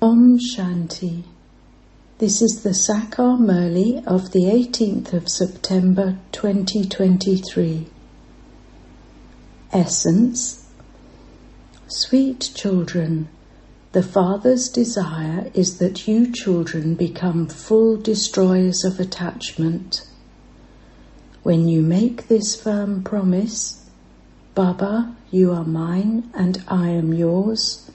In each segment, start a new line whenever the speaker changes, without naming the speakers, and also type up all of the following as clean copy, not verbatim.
Om Shanti. This is the Sakar Murli of the 18th of September 2023. Essence. Sweet children, the Father's desire is that you children become full destroyers of attachment. When you make this firm promise, Baba, you are mine and I am yours,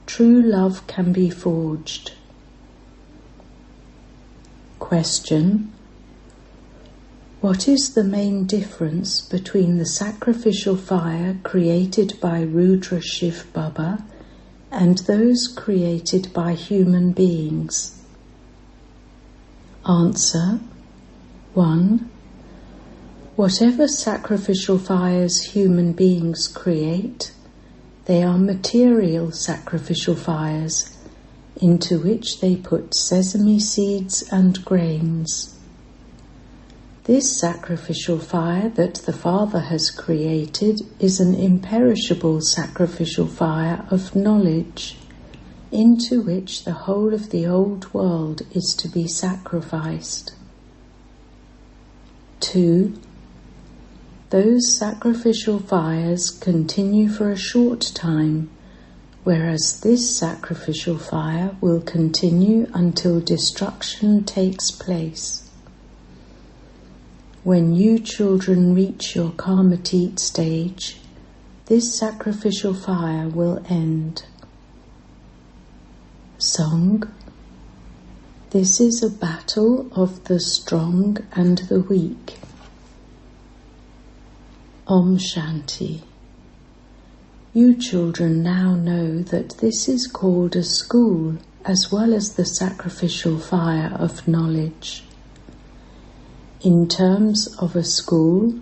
true love can be forged. Question. What is the main difference between the sacrificial fire created by Rudra Shiv Baba and those created by human beings? Answer. 1. Whatever sacrificial fires human beings create, they are material sacrificial fires, into which they put sesame seeds and grains. This sacrificial fire that the Father has created is an imperishable sacrificial fire of knowledge, into which the whole of the old world is to be sacrificed. 2. Those sacrificial fires continue for a short time, whereas this sacrificial fire will continue until destruction takes place. When you children reach your Karmatit stage, this sacrificial fire will end. Song. This is a battle of the strong and the weak. Om Shanti. You children now know that this is called a school as well as the sacrificial fire of knowledge. In terms of a school,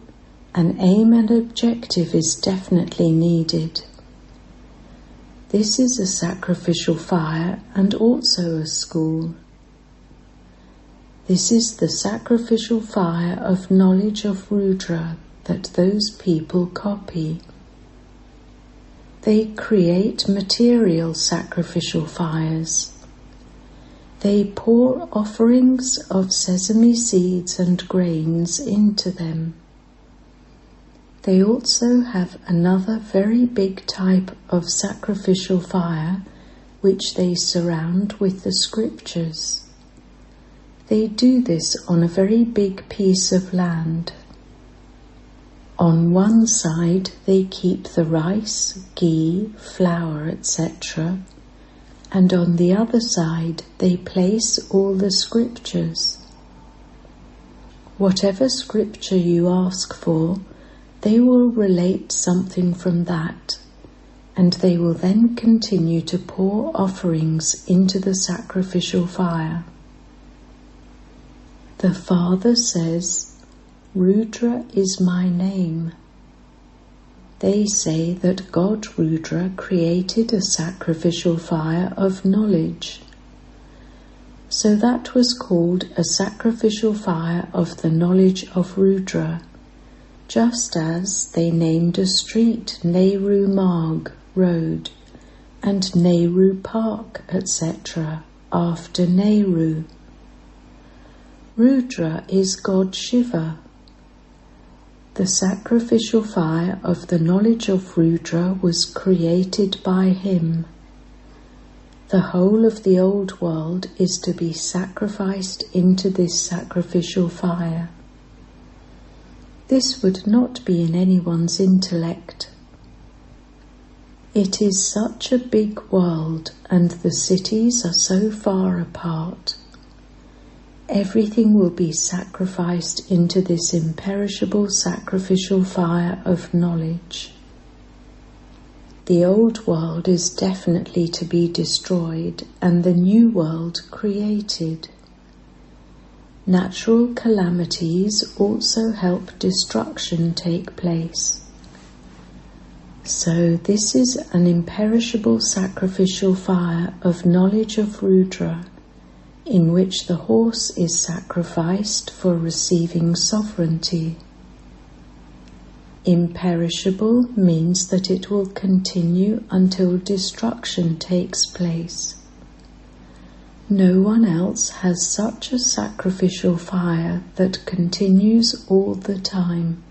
an aim and objective is definitely needed. This is a sacrificial fire and also a school. This is the sacrificial fire of knowledge of Rudra that those people copy. They create material sacrificial fires. They pour offerings of sesame seeds and grains into them. They also have another very big type of sacrificial fire which they surround with the scriptures. They do this on a very big piece of land. On one side they keep the rice, ghee, flour, etc., and on the other side they place all the scriptures. Whatever scripture you ask for, they will relate something from that, and they will then continue to pour offerings into the sacrificial fire. The Father says, Rudra is my name. They say that God Rudra created a sacrificial fire of knowledge. So that was called a sacrificial fire of the knowledge of Rudra, just as they named a street Nehru Marg, road, and Nehru Park, etc., after Nehru. Rudra is God Shiva. The sacrificial fire of the knowledge of Rudra was created by him. The whole of the old world is to be sacrificed into this sacrificial fire. This would not be in anyone's intellect. It is such a big world and the cities are so far apart. Everything will be sacrificed into this imperishable sacrificial fire of knowledge. The old world is definitely to be destroyed and the new world created. Natural calamities also help destruction take place. So this is an imperishable sacrificial fire of knowledge of Rudra, in which the horse is sacrificed for receiving sovereignty. Imperishable means that it will continue until destruction takes place. No one else has such a sacrificial fire that continues all the time.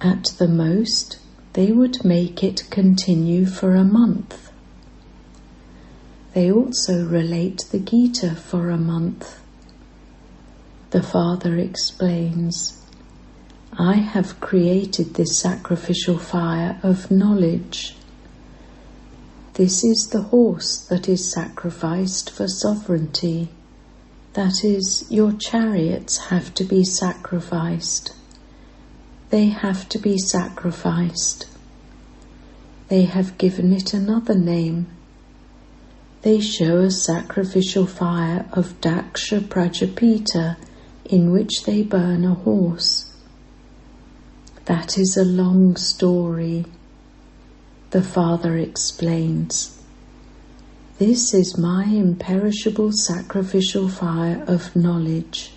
At the most, they would make it continue for a month. They also relate the Gita for a month. The Father explains, I have created this sacrificial fire of knowledge. This is the horse that is sacrificed for sovereignty. That is, your chariots have to be sacrificed. They have to be sacrificed. They have given it another name. They show a sacrificial fire of Daksha Prajapita in which they burn a horse. That is a long story. The Father explains, this is my imperishable sacrificial fire of knowledge.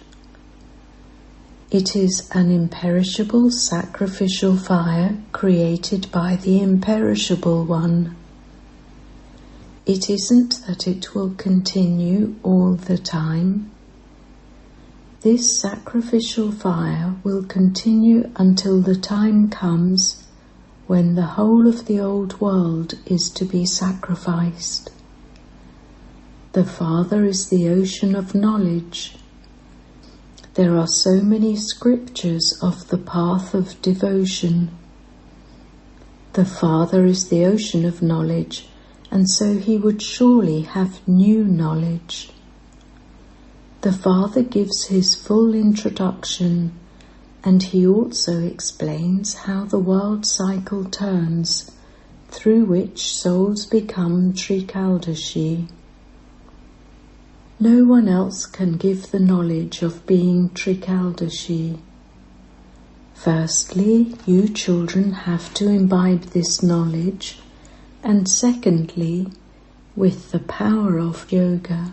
It is an imperishable sacrificial fire created by the imperishable one. It isn't that it will continue all the time. This sacrificial fire will continue until the time comes when the whole of the old world is to be sacrificed. The Father is the ocean of knowledge. There are so many scriptures of the path of devotion. The Father is the ocean of knowledge, and so he would surely have new knowledge. The Father gives his full introduction, and he also explains how the world cycle turns, through which souls become Trikaldashi. No one else can give the knowledge of being Trikaldashi. Firstly, you children have to imbibe this knowledge, and secondly, with the power of yoga,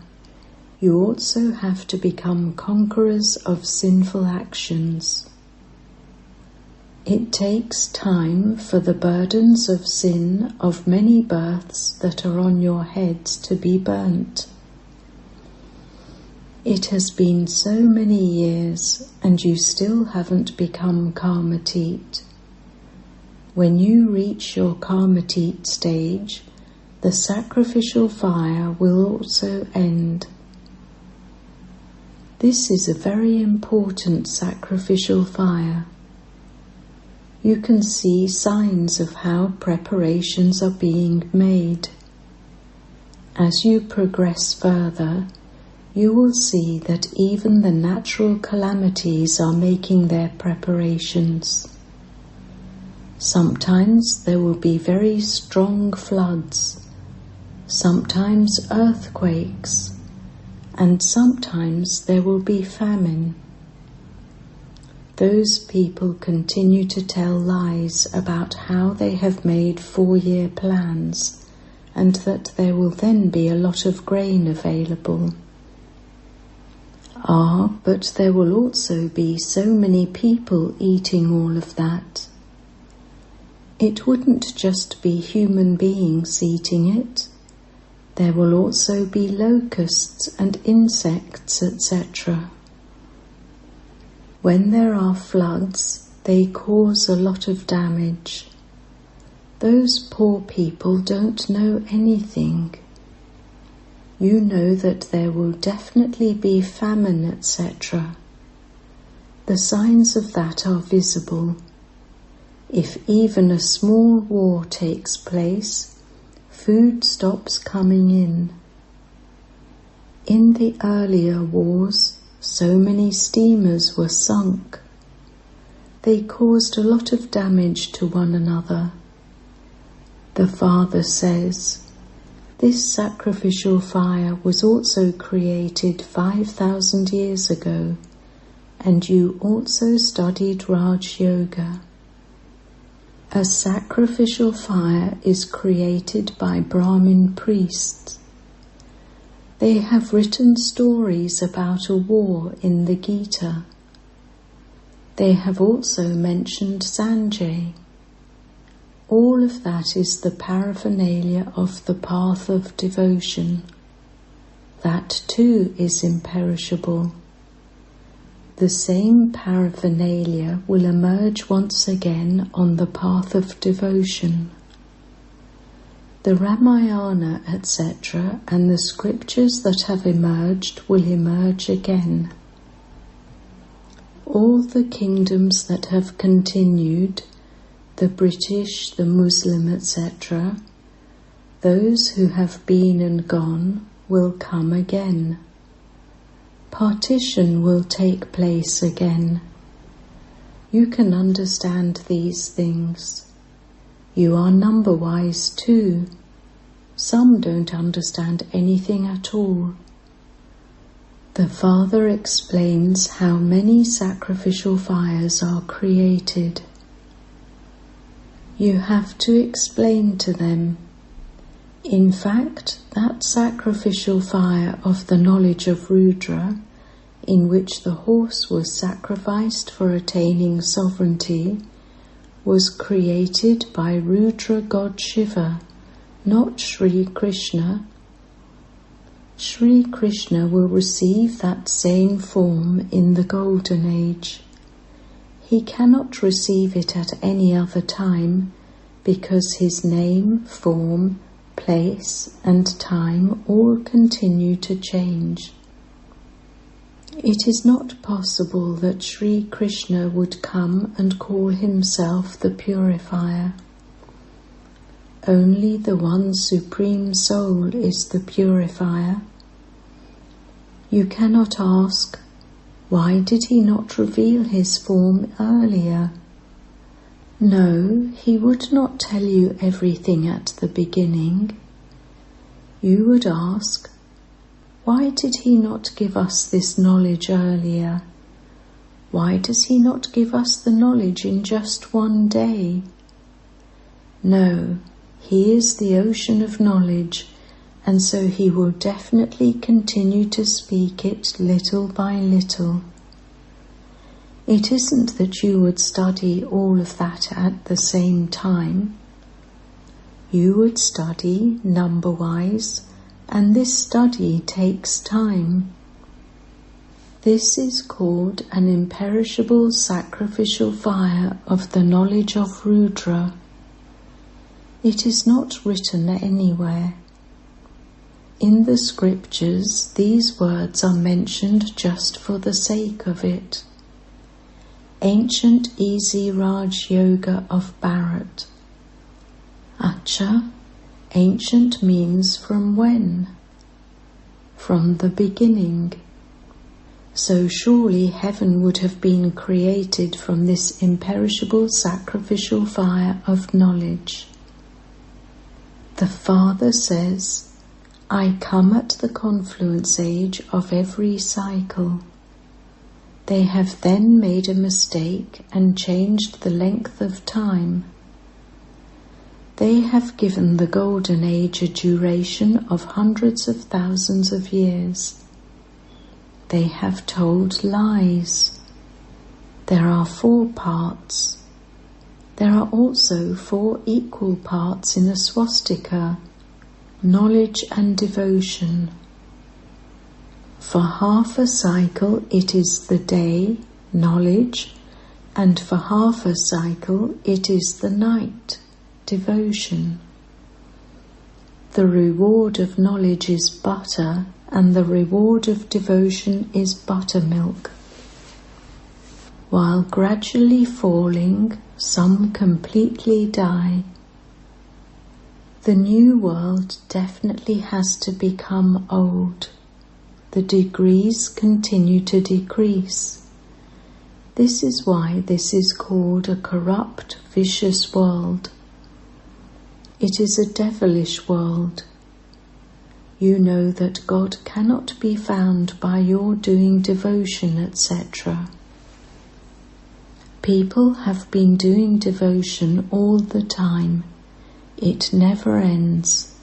you also have to become conquerors of sinful actions. It takes time for the burdens of sin of many births that are on your heads to be burnt. It has been so many years and you still haven't become Karmatit. When you reach your Karmatit stage, the sacrificial fire will also end. This is a very important sacrificial fire. You can see signs of how preparations are being made. As you progress further, you will see that even the natural calamities are making their preparations. Sometimes there will be very strong floods, sometimes earthquakes, and sometimes there will be famine. Those people continue to tell lies about how they have made 4-year plans and that there will then be a lot of grain available. But there will also be so many people eating all of that. It wouldn't just be human beings eating it. There will also be locusts and insects, etc. When there are floods, they cause a lot of damage. Those poor people don't know anything. You know that there will definitely be famine, etc. The signs of that are visible. If even a small war takes place, food stops coming in. In the earlier wars, so many steamers were sunk. They caused a lot of damage to one another. The Father says, this sacrificial fire was also created 5,000 years ago, and you also studied Raj Yoga. A sacrificial fire is created by Brahmin priests. They have written stories about a war in the Gita. They have also mentioned Sanjay. All of that is the paraphernalia of the path of devotion. that too is imperishable. The same paraphernalia will emerge once again on the path of devotion. The Ramayana, etc., and the scriptures that have emerged will emerge again. All the kingdoms that have continued, the British, the Muslim, etc., those who have been and gone will come again. Partition will take place again. You can understand these things. You are number-wise too. Some don't understand anything at all. The Father explains how many sacrificial fires are created. You have to explain to them. In fact, that sacrificial fire of the knowledge of Rudra, in which the horse was sacrificed for attaining sovereignty, was created by Rudra god Shiva, not Sri Krishna. Sri Krishna will receive that same form in the Golden Age. He cannot receive it at any other time because his name, form, place and time all continue to change. It is not possible that Sri Krishna would come and call himself the purifier. Only the one Supreme Soul is the purifier. You cannot ask, why did he not reveal his form earlier? No, he would not tell you everything at the beginning. You would ask, why did he not give us this knowledge earlier? Why does he not give us the knowledge in just one day? No, he is the ocean of knowledge, and so he will definitely continue to speak it little by little. It isn't that you would study all of that at the same time. You would study number-wise, and this study takes time. This is called an imperishable sacrificial fire of the knowledge of Rudra. It is not written anywhere. In the scriptures, these words are mentioned just for the sake of it. Ancient Easy Raj Yoga of Bharat. Acha, ancient means from when? From the beginning. So surely heaven would have been created from this imperishable sacrificial fire of knowledge. The Father says, I come at the confluence age of every cycle. They have then made a mistake and changed the length of time. They have given the Golden Age a duration of hundreds of thousands of years. They have told lies. There are 4 parts. There are also 4 equal parts in a swastika: knowledge and devotion. For half a cycle it is the day, knowledge, and for half a cycle it is the night, devotion. The reward of knowledge is butter, and the reward of devotion is buttermilk. While gradually falling, some completely die. The new world definitely has to become old. The degrees continue to decrease. This is why this is called a corrupt, vicious world. It is a devilish world. You know that God cannot be found by your doing devotion, etc. People have been doing devotion all the time. It never ends.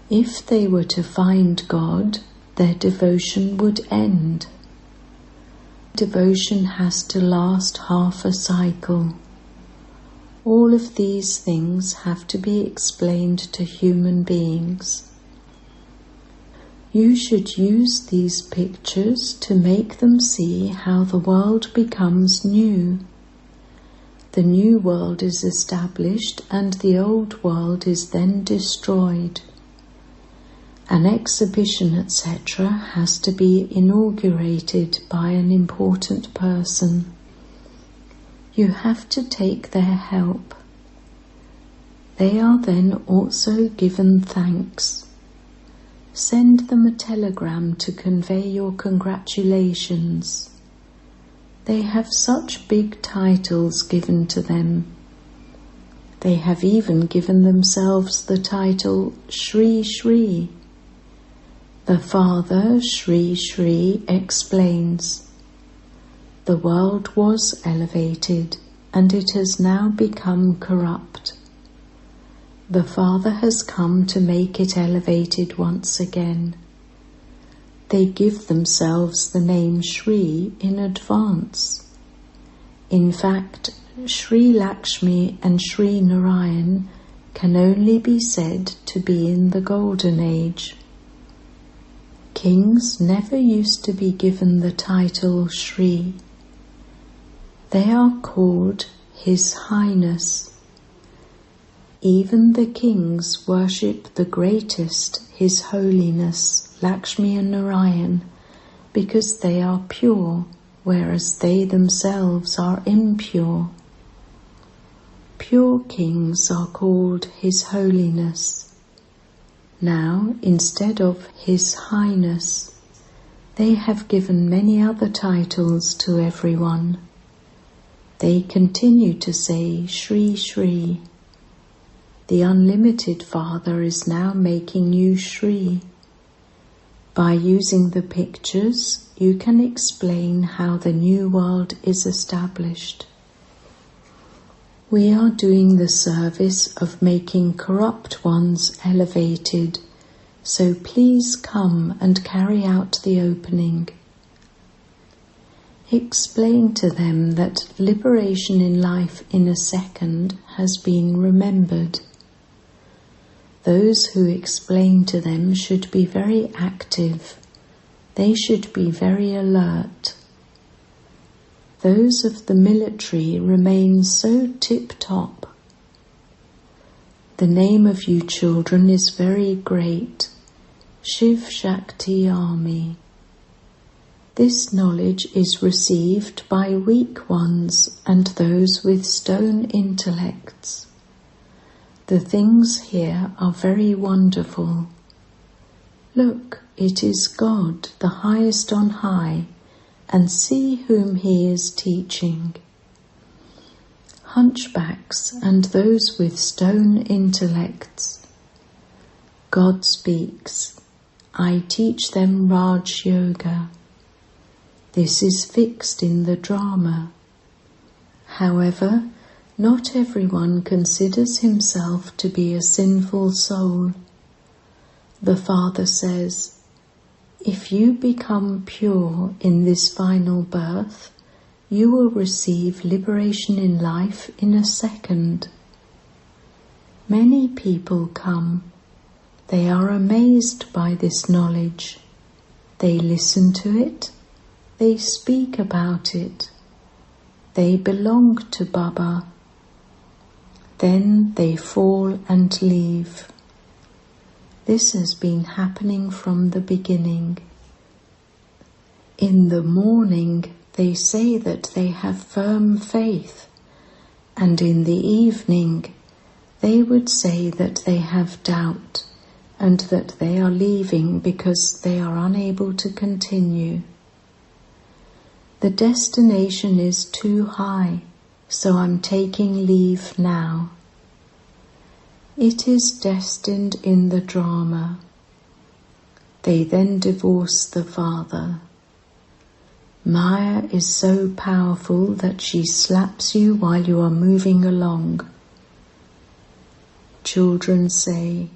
If they were to find God, their devotion would end. Devotion has to last half a cycle. All of these things have to be explained to human beings. You should use these pictures to make them see how the world becomes new. The new world is established and the old world is then destroyed. An exhibition, etc., has to be inaugurated by an important person. You have to take their help. They are then also given thanks. Send them a telegram to convey your congratulations. They have such big titles given to them. They have even given themselves the title Shri Shri. The Father, Shri Shri, explains, the world was elevated and it has now become corrupt. The Father has come to make it elevated once again. They give themselves the name Shri in advance. In fact, Shri Lakshmi and Shri Narayan can only be said to be in the Golden Age. Kings never used to be given the title Shri. They are called His Highness. Even the kings worship the greatest, His Holiness, Lakshmi and Narayan, because they are pure, whereas they themselves are impure. Pure kings are called His Holiness. Now, instead of His Highness, they have given many other titles to everyone. They continue to say Shri Shri. The Unlimited Father is now making you Shri. By using the pictures, you can explain how the new world is established. We are doing the service of making corrupt ones elevated, so please come and carry out the opening. Explain to them that liberation in life in a second has been remembered. Those who explain to them should be very active. They should be very alert. Those of the military remain so tip-top. The name of you children is very great, Shiv Shakti Army. This knowledge is received by weak ones and those with stone intellects. The things here are very wonderful. Look, it is God, the highest on high, and see whom He is teaching. Hunchbacks and those with stone intellects. God speaks, I teach them Raj Yoga. This is fixed in the drama. However, not everyone considers himself to be a sinful soul. The Father says, if you become pure in this final birth, you will receive liberation in life in a second. Many people come. They are amazed by this knowledge. They listen to it. They speak about it. They belong to Baba. Then they fall and leave. This has been happening from the beginning. In the morning, they say that they have firm faith, and in the evening, they would say that they have doubt, and that they are leaving because they are unable to continue. The destination is too high, so I'm taking leave now. It is destined in the drama. They then divorce the Father. Maya is so powerful that she slaps you while you are moving along. Children say,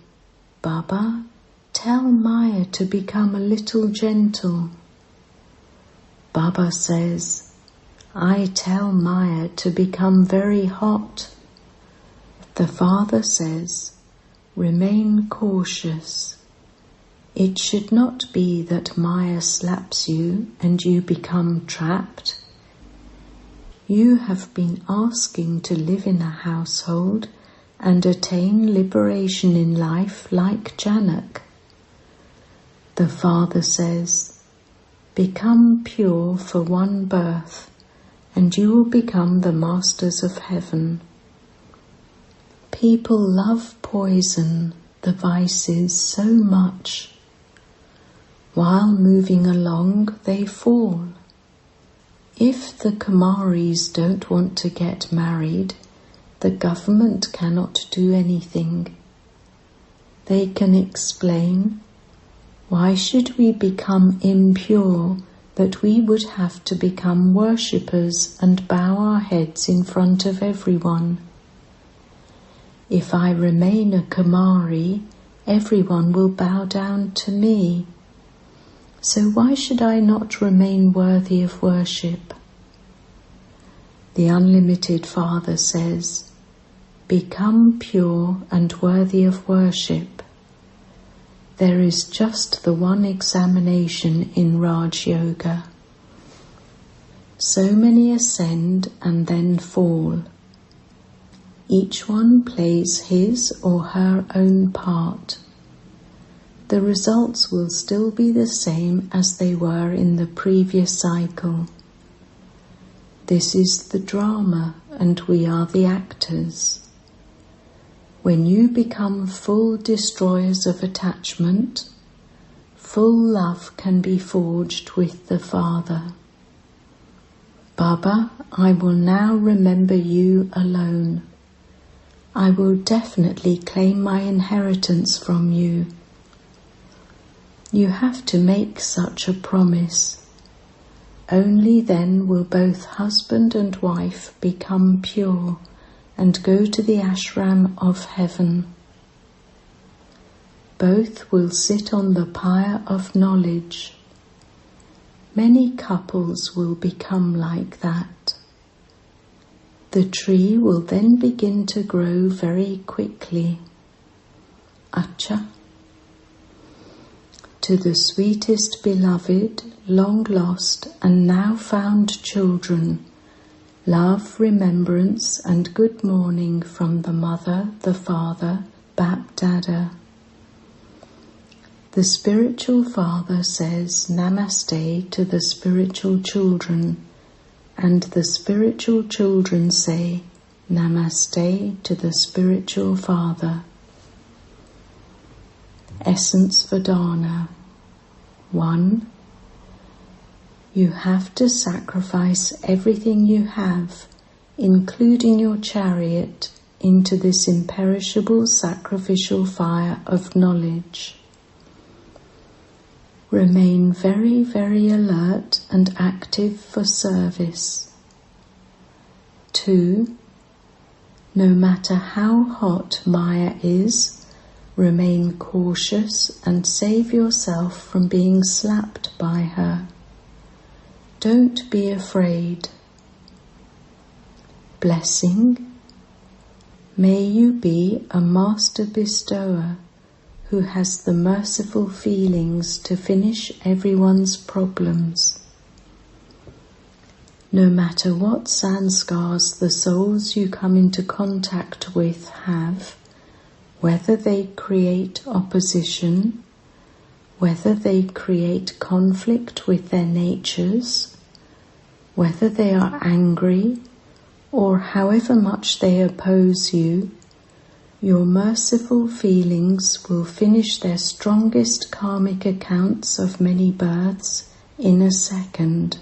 Baba, tell Maya to become a little gentle. Baba says, I tell Maya to become very hot. The Father says, remain cautious. It should not be that Maya slaps you and you become trapped. You have been asking to live in a household and attain liberation in life like Janak. The Father says, become pure for one birth, and you will become the masters of heaven. People love poison, the vices, so much. While moving along, they fall. If the Kumaris don't want to get married, the government cannot do anything. They can explain, why should we become impure that we would have to become worshippers and bow our heads in front of everyone? If I remain a Kumari, everyone will bow down to me. So why should I not remain worthy of worship? The Unlimited Father says, become pure and worthy of worship. There is just the one examination in Raj Yoga. So many ascend and then fall. Each one plays his or her own part. The results will still be the same as they were in the previous cycle. This is the drama, and we are the actors. When you become full destroyers of attachment, full love can be forged with the Father. Baba, I will now remember you alone. I will definitely claim my inheritance from you. You have to make such a promise. Only then will both husband and wife become pure and go to the ashram of heaven. Both will sit on the pyre of knowledge. Many couples will become like that. The tree will then begin to grow very quickly. Acha. To the sweetest beloved, long lost and now found children, love, remembrance and good morning from the Mother, the Father, Bap Dada. The Spiritual Father says Namaste to the spiritual children, and the spiritual children say Namaste to the Spiritual Father. Essence Vedana. 1. You have to sacrifice everything you have, including your chariot, into this imperishable sacrificial fire of knowledge. Remain very, very alert and active for service. 2. No matter how hot Maya is, remain cautious and save yourself from being slapped by her. Don't be afraid. Blessing. May you be a master bestower who has the merciful feelings to finish everyone's problems. No matter what sanskars the souls you come into contact with have, whether they create opposition, whether they create conflict with their natures, whether they are angry, or however much they oppose you, your merciful feelings will finish their strongest karmic accounts of many births in a second.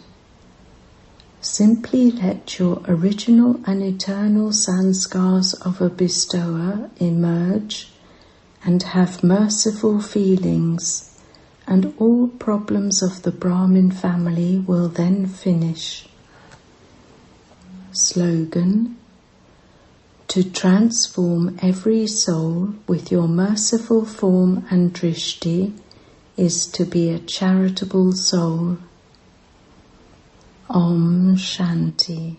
Simply let your original and eternal sanskars of a bestower emerge and have merciful feelings, and all problems of the Brahmin family will then finish. Slogan: to transform every soul with your merciful form and drishti is to be a charitable soul. Om Shanti.